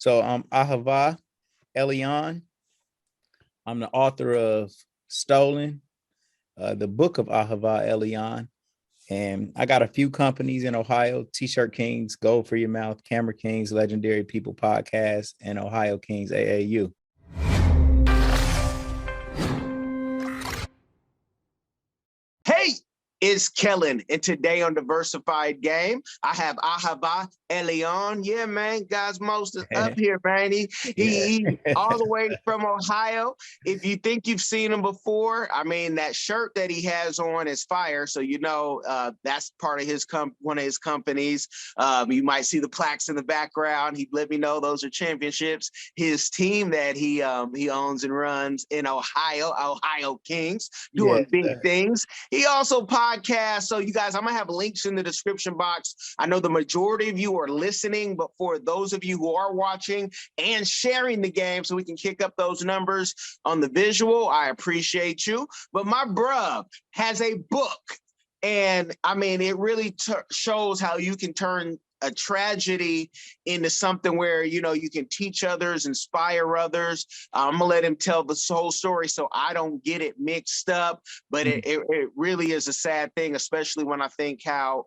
So I'm Ahava Elyon. I'm the author of Stolen, the book of Ahava Elyon. And I got a few companies in Ohio: T-Shirt Kings, Gold for Your Mouth, Camera Kings, Legendary People Podcast, and Ohio Kings AAU. Hey, it's Kellen, and today on Diversified Game, I have Ahava Elyon. Yeah, man, guys, most is up here, man. He all the way from Ohio. If you think you've seen him before, I mean, that shirt that he has on is fire. So you know that's part of his one of his companies. You might see the plaques in the background. He let me know those are championships. His team that he owns and runs in Ohio Kings, doing big things. He also podcasts. So you guys, I'm going to have links in the description box. I know the majority of you are listening, but for those of you who are watching and sharing the game so we can kick up those numbers on the visual, I appreciate you. But my bruh has a book. And I mean, it really shows how you can turn a tragedy into something where, you know, you can teach others, inspire others. I'm gonna let him tell the whole story so I don't get it mixed up, but it really is a sad thing, especially when I think how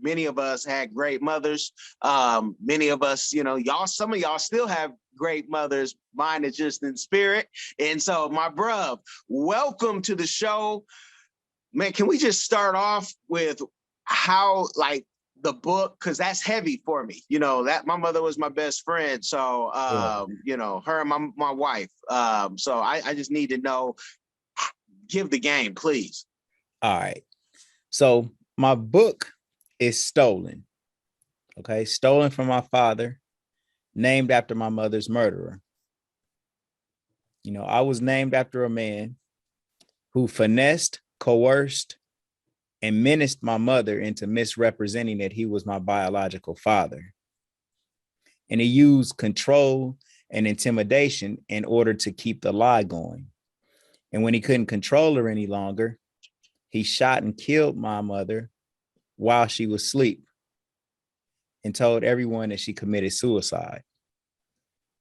many of us had great mothers. Many of us, you know, some of y'all still have great mothers. Mine is just in spirit. And so my bruh, welcome to the show. Man, can we just start off with how, like, the book, because that's heavy for me. You know, that my mother was my best friend. So, you know, her and my wife. So I just need to know, give the game, please. All right. So my book is Stolen. Okay. Stolen from my father, named after my mother's murderer. You know, I was named after a man who finessed, coerced, and menaced my mother into misrepresenting that he was my biological father. And he used control and intimidation in order to keep the lie going. And when he couldn't control her any longer, he shot and killed my mother while she was asleep and told everyone that she committed suicide.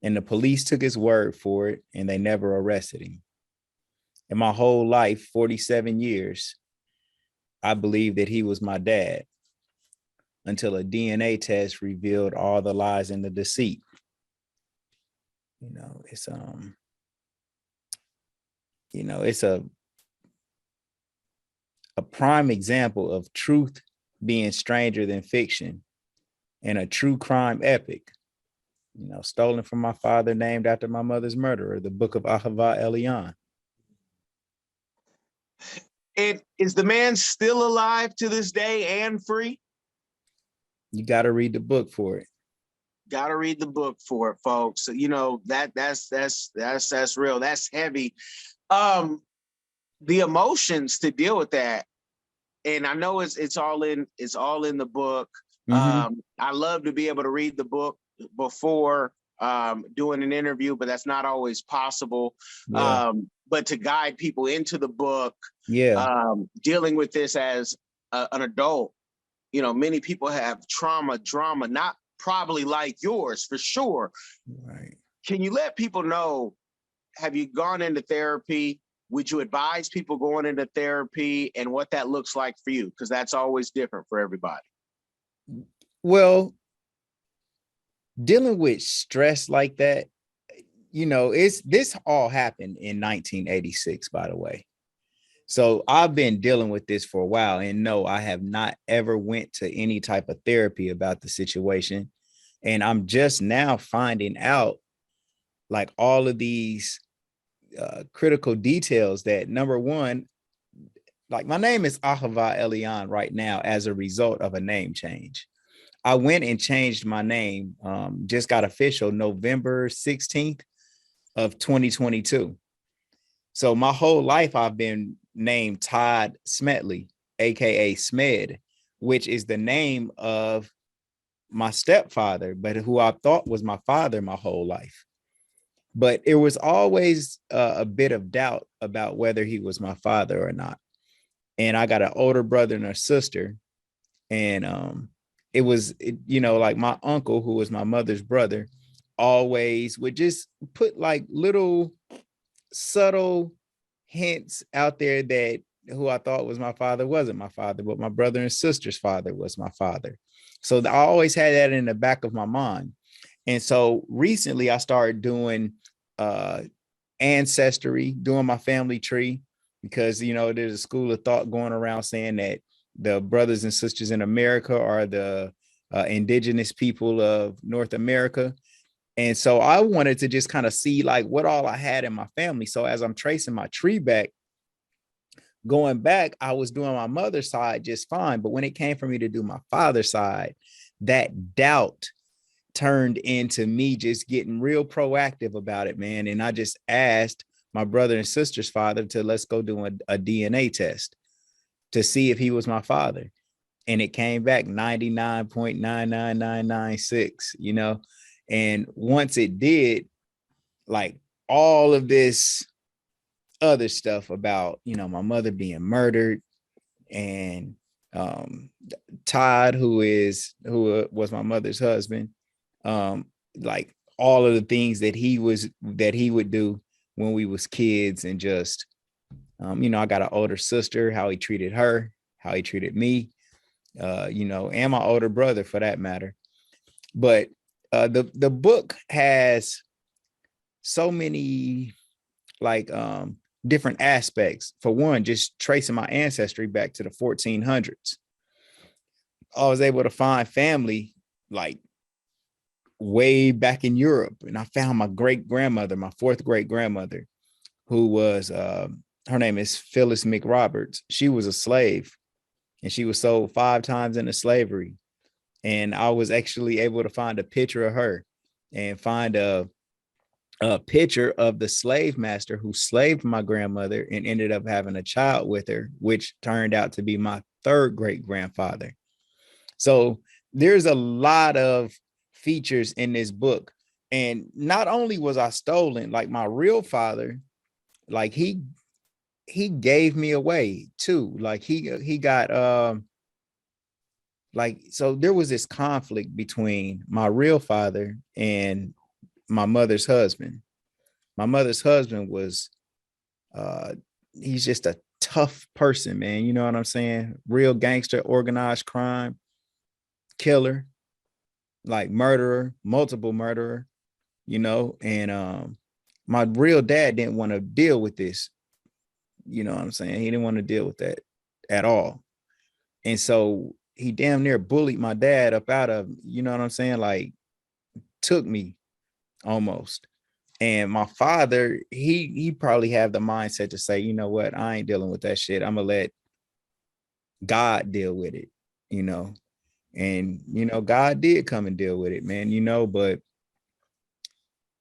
And the police took his word for it, and they never arrested him. In my whole life, 47 years, I believed that he was my dad until a DNA test revealed all the lies and the deceit. You know, it's a prime example of truth being stranger than fiction and a true crime epic. You know, stolen from my father, named after my mother's murderer, the book of Ahava Elyon. And is the man still alive to this day and free? You got to read the book for it. Got to read the book for it, folks. You know, that's real. That's heavy. The emotions to deal with that. And I know it's all in the book. I love to be able to read the book before doing an interview, but that's not always possible. But to guide people into the book, dealing with this as an adult, you know, many people have drama, not probably like yours for sure. Right. Can you let people know, have you gone into therapy? Would you advise people going into therapy and what that looks like for you? Because that's always different for everybody. Well, dealing with stress like that, you know, this all happened in 1986, by the way. So I've been dealing with this for a while, and no, I have not ever went to any type of therapy about the situation. And I'm just now finding out, like, all of these critical details that, number one, like, my name is Ahava Elyon right now as a result of a name change. I went and changed my name, just got official November 16th of 2022. So my whole life I've been named Todd Smetley, aka Smed, which is the name of my stepfather, but who I thought was my father my whole life. But it was always a bit of doubt about whether he was my father or not. And I got an older brother and a sister. And it was, you know, like, my uncle, who was my mother's brother, always would just put like little subtle hints out there that who I thought was my father wasn't my father, but my brother and sister's father was my father. So I always had that in the back of my mind. And so recently I started doing ancestry, doing my family tree, because, you know, there's a school of thought going around saying that the brothers and sisters in America are the indigenous people of North America. And so I wanted to just kind of see like what all I had in my family. So as I'm tracing my tree back, going back, I was doing my mother's side just fine. But when it came for me to do my father's side, that doubt turned into me just getting real proactive about it, man. And I just asked my brother and sister's father to let's go do a DNA test to see if he was my father. And it came back 99.99996, you know. And once it did, like all of this other stuff about, you know, my mother being murdered, and Todd, who was my mother's husband, like all of the things that he would do when we was kids, and just you know, I got an older sister, how he treated her, how he treated me, you know, and my older brother for that matter. But the book has so many like different aspects. For one, just tracing my ancestry back to the 1400s. I was able to find family like way back in Europe, and I found my great grandmother, my fourth great grandmother, who was her name is Phyllis McRoberts. She was a slave, and she was sold 5 times into slavery. And I was actually able to find a picture of her, and find a picture of the slave master who slaved my grandmother and ended up having a child with her, which turned out to be my third great grandfather. So there's a lot of features in this book. And not only was I stolen, like my real father, like he gave me away too. Like he got like, so there was this conflict between my real father and my mother's husband. My mother's husband was he's just a tough person, man. You know what I'm saying? Real gangster, organized crime, killer, like murderer, multiple murderer, you know. And my real dad didn't want to deal with this. You know what I'm saying? He didn't want to deal with that at all. And so he damn near bullied my dad up out of, you know what I'm saying? Like took me almost. And my father, he probably have the mindset to say, you know what, I ain't dealing with that shit. I'm gonna let God deal with it, you know. And you know, God did come and deal with it, man, you know, but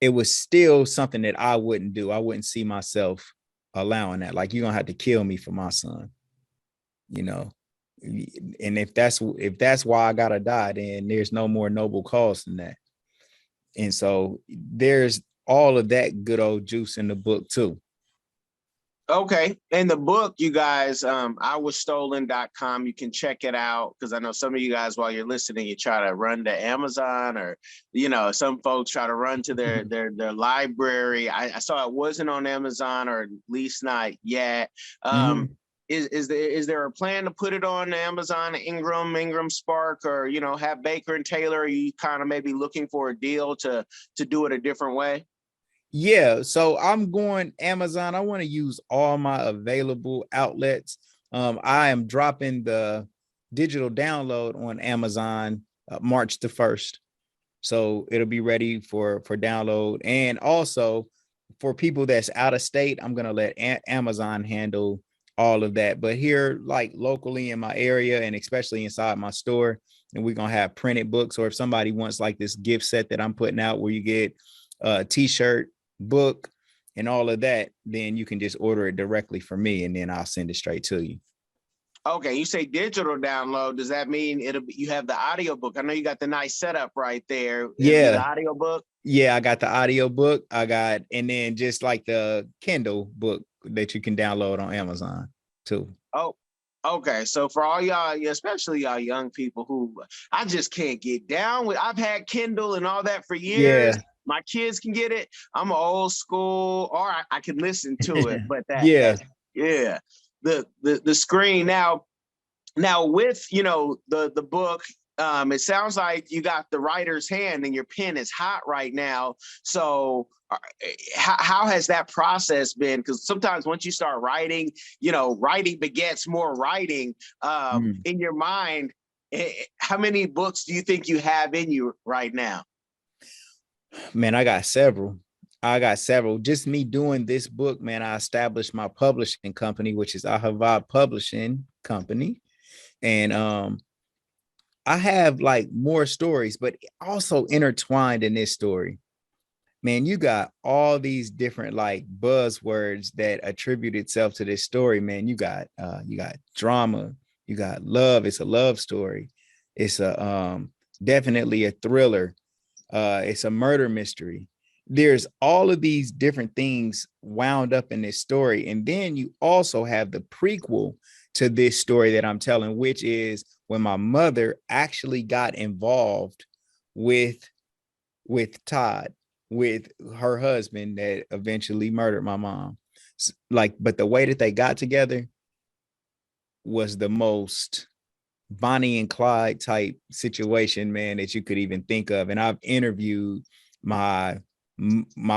it was still something that I wouldn't do. I wouldn't see myself allowing that. Like, you're gonna have to kill me for my son, you know. And if that's why I gotta die, then there's no more noble cause than that. And so there's all of that good old juice in the book too. Okay. In the book, you guys, IWasStolen.com, you can check it out, because I know some of you guys, while you're listening, you try to run to Amazon, or, you know, some folks try to run to their library. I saw it wasn't on Amazon, or at least not yet. Mm-hmm. Is there a plan to put it on Amazon, Ingram Spark, or, you know, have Baker and Taylor? Are you kind of maybe looking for a deal to do it a different way? Yeah, so I'm going Amazon. I want to use all my available outlets. I am dropping the digital download on Amazon March the 1st. So it'll be ready for download. And also for people that's out of state, I'm going to let Amazon handle all of that. But here, like locally in my area, and especially inside my store, and we're going to have printed books. Or if somebody wants like this gift set that I'm putting out where you get a t-shirt, book, and all of that, then you can just order it directly from me, and then I'll send it straight to you. Okay, you say digital download. Does that mean you have the audio book? I know you got the nice setup right there. It'll be the audio book. Yeah, I got the audio book. And then just like the Kindle book that you can download on Amazon too. Oh, okay. So for all y'all, especially y'all young people who I just can't get down with, I've had Kindle and all that for Yeah. years. my kids can get it. I'm old school, or I can listen to it. But Yeah. yeah, the screen now with the book. It sounds like you got the writer's hand and your pen is hot right now. So how has that process been? Because sometimes once you start writing, writing begets more writing. In your mind, how many books do you think you have in you right now? Man, I got several. Just me doing this book, man. I established my publishing company, which is Ahava Publishing Company. And I have like more stories, but also intertwined in this story. Man, you got all these different like buzzwords that attribute itself to this story, man. You got drama, you got love. It's a love story. It's a definitely a thriller. It's a murder mystery. There's all of these different things wound up in this story. And then you also have the prequel to this story that I'm telling, which is when my mother actually got involved with Todd, with her husband that eventually murdered my mom. Like, but the way that they got together was the most Bonnie and Clyde type situation, man, that you could even think of. And I've interviewed my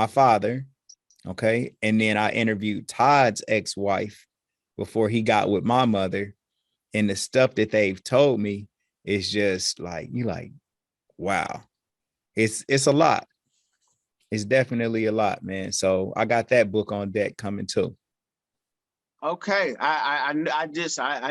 father, okay, and then I interviewed Todd's ex-wife before he got with my mother, and the stuff that they've told me is just like, you like, wow, it's a lot. It's definitely a lot, man. So I got that book on deck coming too. Okay, I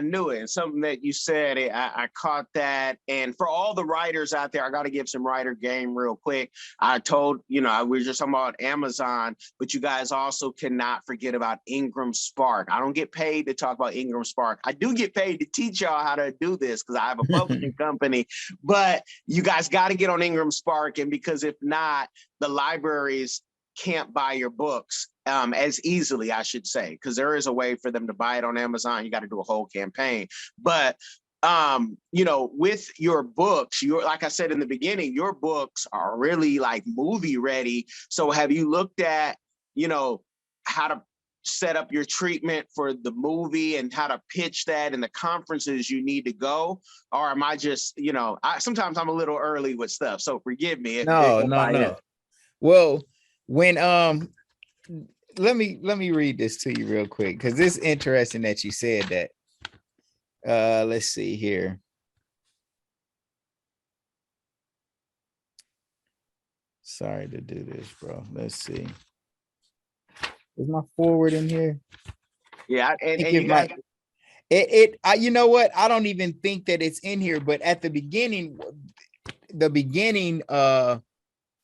knew it. And something that you said, I caught that. And for all the writers out there, I got to give some writer game real quick. I told, we were just talking about Amazon, but you guys also cannot forget about Ingram Spark. I don't get paid to talk about Ingram Spark. I do get paid to teach y'all how to do this because I have a publishing company, but you guys got to get on Ingram Spark. And because if not, the libraries can't buy your books as easily, I should say, because there is a way for them to buy it on Amazon. You got to do a whole campaign. But with your books, like I said in the beginning, your books are really like movie ready. So have you looked at, how to set up your treatment for the movie and how to pitch that and the conferences you need to go? Or am I just, sometimes I'm a little early with stuff. So forgive me if I am. Well, when let me read this to you real quick because it's interesting that you said that. Let's see here. Sorry to do this, bro. Let's see. Is my forward in here? Yeah, and you guys. You know what? I don't even think that it's in here, but at the beginning,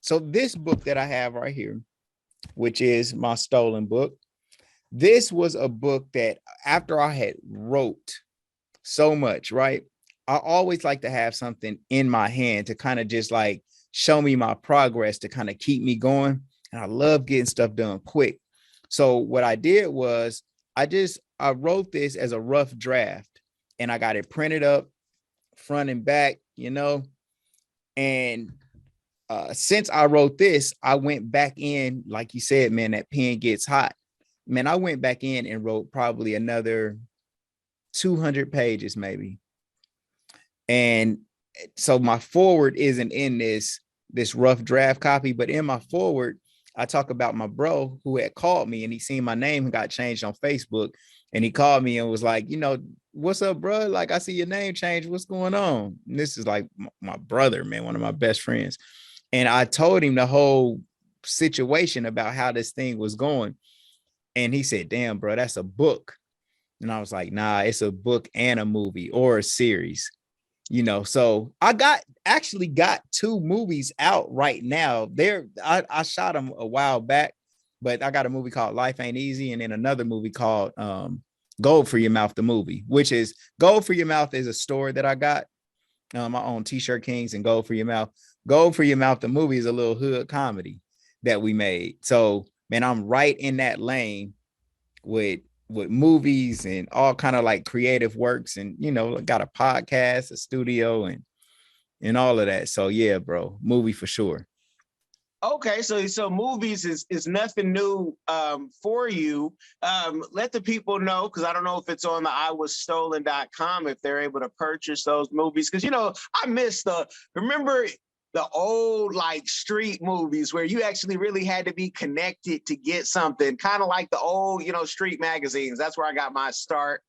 so this book that I have right here, which is my stolen book, this was a book that after I had wrote so much, right? I always like to have something in my hand to kind of just like show me my progress to kind of keep me going. And I love getting stuff done quick. So what I did was I wrote this as a rough draft and I got it printed up front and back, and since I wrote this, I went back in, like you said, man, that pen gets hot. Man, I went back in and wrote probably another 200 pages, maybe. And so my forward isn't in this rough draft copy, but in my forward, I talk about my bro who had called me and he seen my name got changed on Facebook. And he called me and was like, what's up, bro? Like, I see your name change. What's going on? And this is like my brother, man, one of my best friends. And I told him the whole situation about how this thing was going. And he said, damn, bro, that's a book. And I was like, nah, it's a book and a movie or a series, So I actually got 2 movies out right now. I shot them a while back, but I got a movie called Life Ain't Easy. And then another movie called Gold for Your Mouth, the movie, which is Gold for Your Mouth is a store that I got. My own T-shirt Kings and Gold for Your Mouth. Gold for Your Mouth, the movie is a little hood comedy that we made. So, man, I'm right in that lane with movies and all kind of like creative works, and got a podcast, a studio, and all of that. So yeah, bro, movie for sure. Okay, so movies is nothing new for you. Let the people know, because I don't know if it's on the iwasstolen.com if they're able to purchase those movies. Because I miss remember the old like street movies where you actually really had to be connected to get something, kind of like the old street magazines. That's where I got my start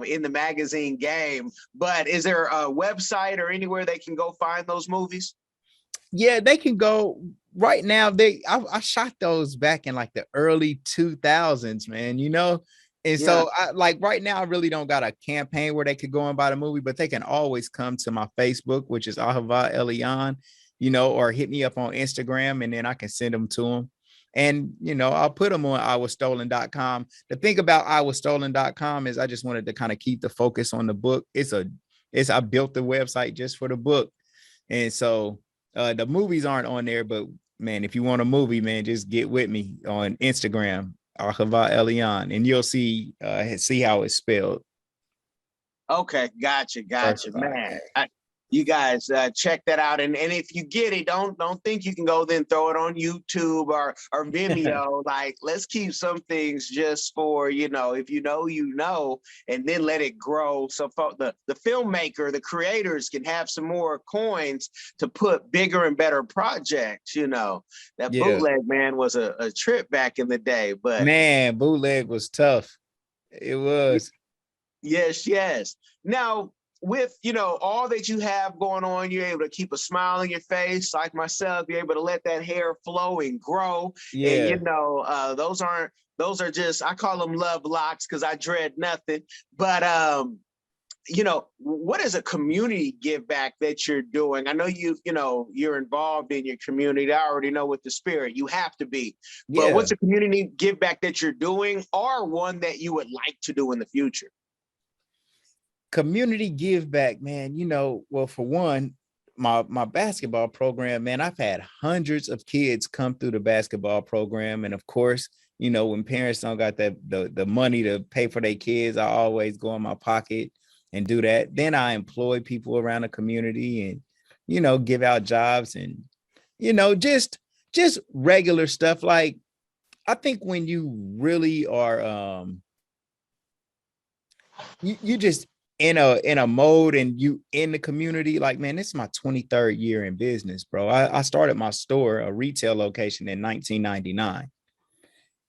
in the magazine game. But is there a website or anywhere they can go find those movies? Yeah, they can go right now. I shot those back in like the early 2000s, man, And Yeah. so I like right now, I really don't got a campaign where they could go and buy the movie, but they can always come to my Facebook, which is Ahava Elyon, or hit me up on Instagram and then I can send them to them. And I'll put them on iwasstolen.com. The thing about iwasstolen.com is I just wanted to kind of keep the focus on the book. I built the website just for the book. And so the movies aren't on there, but man, if you want a movie, man, just get with me on Instagram, Ahava Elyon, and you'll see how it's spelled. Okay, gotcha, Diversified. man. You guys check that out, and if you get it, don't think you can go then throw it on YouTube or Vimeo. Like, let's keep some things just for if and then let it grow. So for the filmmaker, the creators can have some more coins to put bigger and better projects. That Yeah, bootleg man was a trip back in the day, but man, bootleg was tough. It was. yes, yes. Now, with all that you have going on, you're able to keep a smile on your face, like myself. You're able to let that hair flow and grow, and Yeah, those are just, I call them love locks because I dread nothing. But what is a community give back that you're doing? I know you're involved in your community. I already know with the spirit you have to be. But yeah. what's a community give back that you're doing, or one that you would like to do in the future? Community give back, man. Well, for one, my basketball program, man, I've had hundreds of kids come through the basketball program. And of course, when parents don't got the money to pay for their kids, I always go in my pocket and do that. Then I employ people around the community and give out jobs and just regular stuff. Like, I think when you really are you just in a mode and you in the community, like, man, this is my 23rd year in business, bro. I started my store, a retail location, in 1999.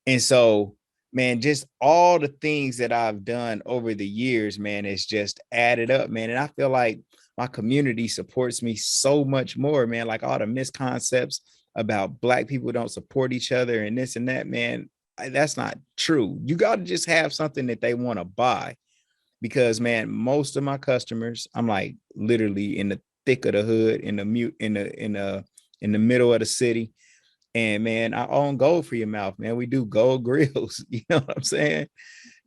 And so, man, just all the things that I've done over the years, man, it's just added up, man. And I feel like my community supports me so much more, man. Like, all the misconceptions about Black people don't support each other and this and that, man, that's not true. You got to just have something that they want to buy, because, man, most of my customers, I'm like literally in the thick of the hood, in the mute, in the middle of the city. And man, I own gold for your mouth, man. We do gold grills. You know what I'm saying?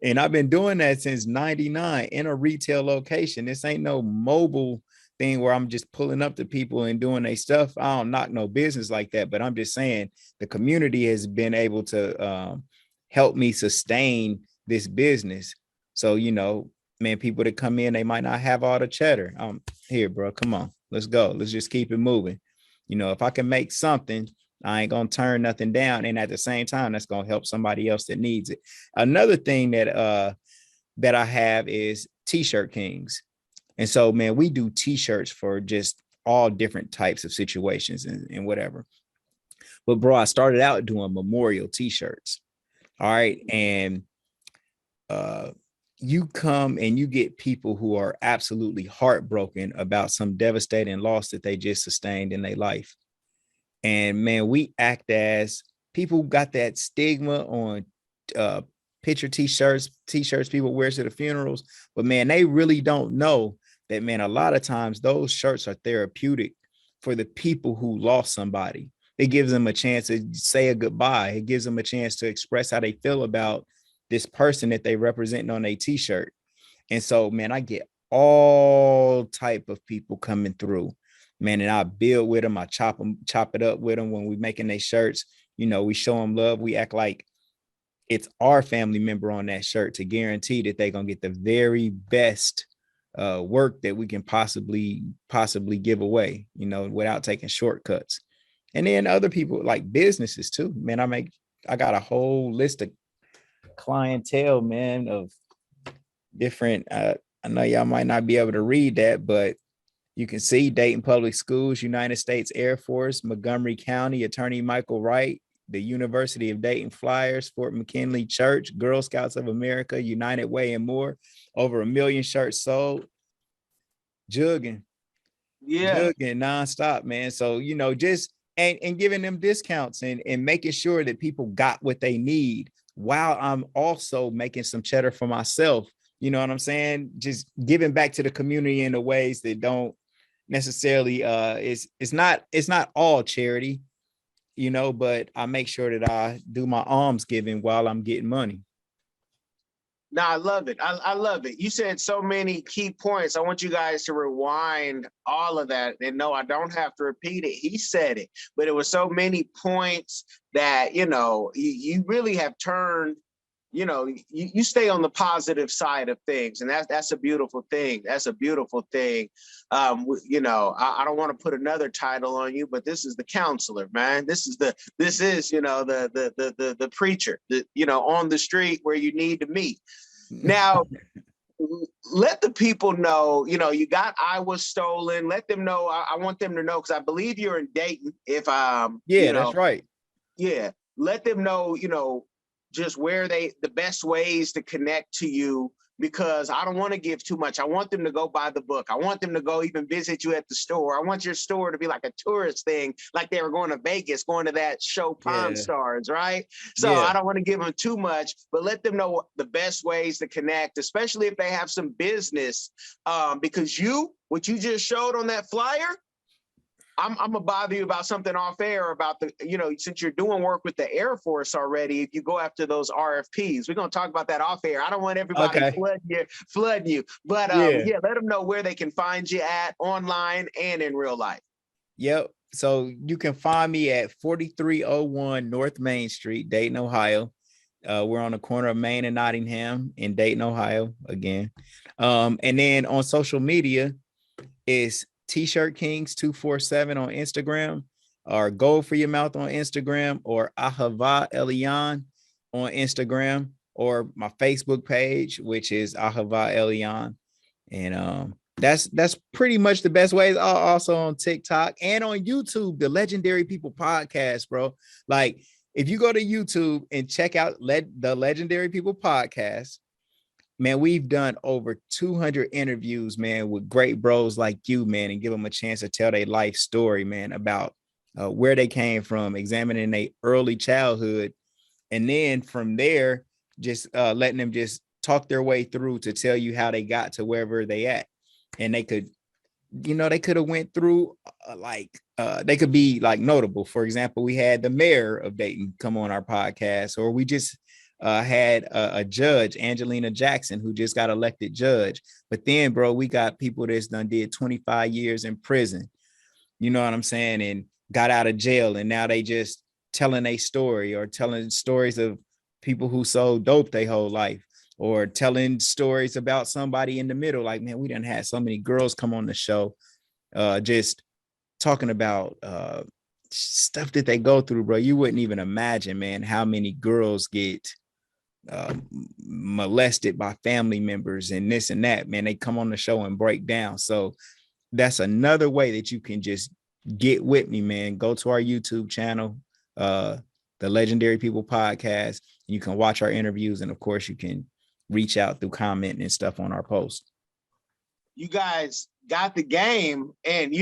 And I've been doing that since 99 in a retail location. This ain't no mobile thing where I'm just pulling up to people and doing their stuff. I don't knock no business like that, but I'm just saying the community has been able to help me sustain this business. So, man, people that come in, they might not have all the cheddar. Here, bro, come on, let's go. Let's just keep it moving. If I can make something, I ain't gonna turn nothing down. And at the same time, that's gonna help somebody else that needs it. Another thing that I have is T-shirt Kings. And so, man, we do T-shirts for just all different types of situations and whatever. But bro, I started out doing memorial T-shirts. All right. And you come and you get people who are absolutely heartbroken about some devastating loss that they just sustained in their life. And man, we act as people got that stigma on uh picture t-shirts people wear to the funerals, but man, they really don't know that, man, a lot of times those shirts are therapeutic for the people who lost somebody. It gives them a chance to say a goodbye. It gives them a chance to express how they feel about this person that they represent on a t-shirt. And so, man, I get all type of people coming through, man, and I build with them. I chop it up with them when we making their shirts. We show them love. We act like it's our family member on that shirt to guarantee that they're gonna get the very best work that we can possibly give away, without taking shortcuts. And then other people like businesses too, man. I got a whole list of clientele, man, of different. I know y'all might not be able to read that, but you can see Dayton Public Schools, United States Air Force, Montgomery County, Attorney Michael Wright, the University of Dayton Flyers, Fort McKinley Church, Girl Scouts of America, United Way, and more. Over 1 million shirts sold. Jugging nonstop, man. So, just and giving them discounts and making sure that people got what they need while I'm also making some cheddar for myself. You know what I'm saying? Just giving back to the community in the ways that don't necessarily it's not all charity, but I make sure that I do my alms giving while I'm getting money. No, I love it. I love it. You said so many key points. I want you guys to rewind all of that. And no, I don't have to repeat it. He said it, but it was so many points that, you really have turned, you stay on the positive side of things. And that's a beautiful thing. That's a beautiful thing. I don't want to put another title on you, but this is the counselor, man. This is the preacher, on the street where you need to meet. Now, let the people know, you got I Was Stolen. Let them know. I want them to know, because I believe you're in Dayton. If that's right. Yeah. Let them know, just where the best ways to connect to you, because I don't want to give too much. I want them to go buy the book. I want them to go even visit you at the store. I want your store to be like a tourist thing, like they were going to Vegas, going to that show Pawn Stars, right? So I don't want to give them too much, but let them know the best ways to connect, especially if they have some business, because what you just showed on that flyer, I'm gonna bother you about something off air about since you're doing work with the Air Force already, if you go after those RFPs, we're gonna talk about that off air. I don't want everybody flooding you. But let them know where they can find you at online and in real life. Yep. So you can find me at 4301 North Main Street, Dayton, Ohio. We're on the corner of Main and Nottingham in Dayton, Ohio again. And then on social media is T-Shirt Kings 247 on Instagram, or Gold for Your Mouth on Instagram, or Ahava Elyon on Instagram, or my Facebook page, which is Ahava Elyon. And that's pretty much the best ways. Also on TikTok and on YouTube, the Legendary People podcast, bro. Like, if you go to YouTube and check out the Legendary People podcast, man, we've done over 200 interviews, man, with great bros like you, man, and give them a chance to tell their life story, man, about where they came from, examining their early childhood. And then from there, just letting them just talk their way through to tell you how they got to wherever they at. And they could, they could have went through they could be like notable. For example, we had the mayor of Dayton come on our podcast, or we just had a judge, Angelina Jackson, who just got elected judge. But then, bro, we got people that's did 25 years in prison, you know what I'm saying, and got out of jail, and now they just telling a story, or telling stories of people who sold dope their whole life, or telling stories about somebody in the middle. Like, man, we done had so many girls come on the show, just talking about stuff that they go through, bro. You wouldn't even imagine, man, how many girls get molested by family members and this and that, man. They come on the show and break down. So that's another way that you can just get with me, man. Go to our YouTube channel, the Legendary People podcast, and you can watch our interviews. And of course, you can reach out through comment and stuff on our post. You guys got the game. And,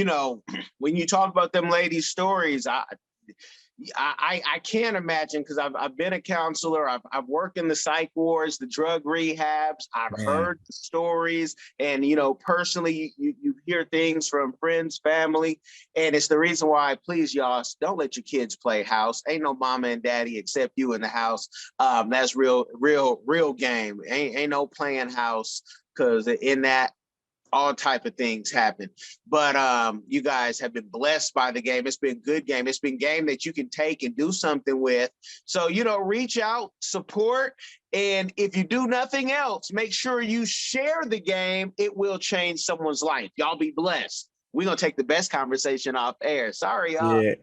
when you talk about them ladies' stories, I can't imagine, because I've been a counselor. I've worked in the psych wards, the drug rehabs. I've heard the stories, and personally, you hear things from friends, family, and it's the reason why, please, y'all, don't let your kids play house. Ain't no mama and daddy except you in the house. That's real game. Ain't no playing house, because in that, all type of things happen. But you guys have been blessed by the game. It's been good game. It's been game that you can take and do something with. So, reach out, support. And if you do nothing else, make sure you share the game. It will change someone's life. Y'all be blessed. we're going to take the best conversation off air. Sorry, y'all. Yeah.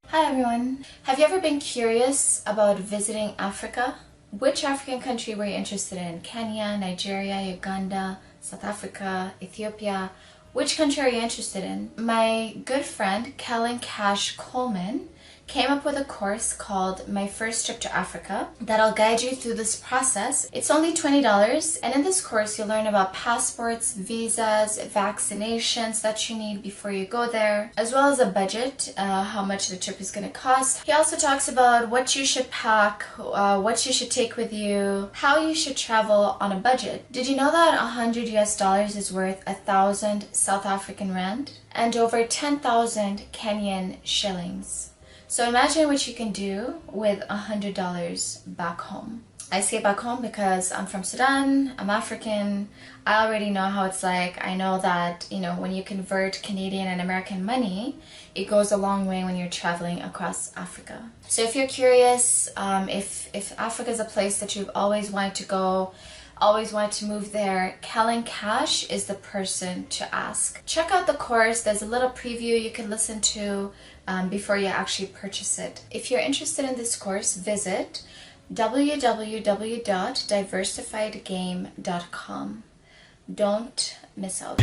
Hi everyone. Have you ever been curious about visiting Africa? Which African country were you interested in? Kenya, Nigeria, Uganda, South Africa, Ethiopia? Which country are you interested in? My good friend, Kellen Cash Coleman, came up with a course called My First Trip to Africa that'll guide you through this process. It's only $20, and in this course you'll learn about passports, visas, vaccinations that you need before you go there, as well as a budget, how much the trip is going to cost. He also talks about what you should pack, what you should take with you, how you should travel on a budget. Did you know that $100 is worth 1,000 South African rand and over 10,000 Kenyan shillings? So imagine what you can do with $100 back home. I say back home because I'm from Sudan, I'm African, I already know how it's like. I know that, when you convert Canadian and American money, it goes a long way when you're traveling across Africa. So if you're curious, if Africa is a place that you've always wanted to go, always wanted to move there, Kellen Cash is the person to ask. Check out the course. There's a little preview you can listen to before you actually purchase it. If you're interested in this course, visit www.diversifiedgame.com. Don't miss out.